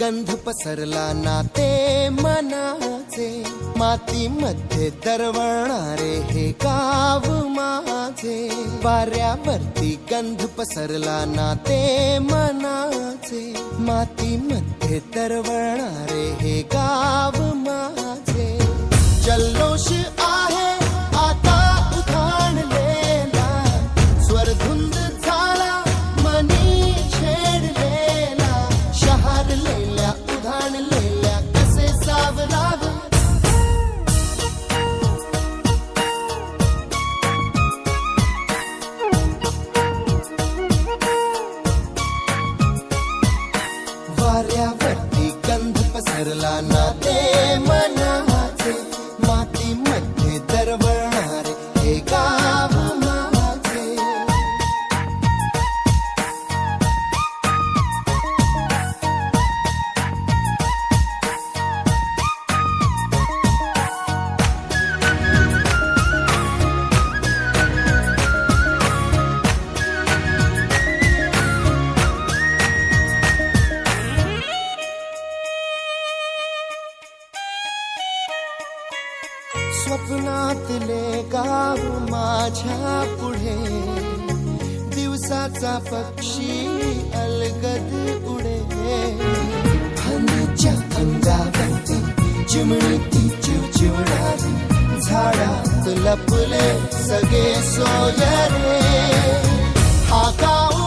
गंध पसरला नाते मनाचे, मातीमध्ये दरवळणारे हे गाव माझे. वाऱ्यावरती गंध पसरला नाते मनाचे, मातीमध्ये दरवळणारे हे गाव माझे. जल्लोष आहे आता उधाणलेला, स्वरधुंद झाला मनी छेडलेला. शहारलेल्या उधाणलेल्या कसे सावरावे, वाऱ्यावरती गंध पसरला नाते मनाचे, मातीमध्ये दरवळणारे हे गाव माझे. स्वप्नातले गाव माझ्या पुढे, दिवसाचा पक्षी अलगद उडे. फणीच्या अंगावरती चिमणी चिवचिवणारी, झाडात लपले सगळे सोयरे. हा गाव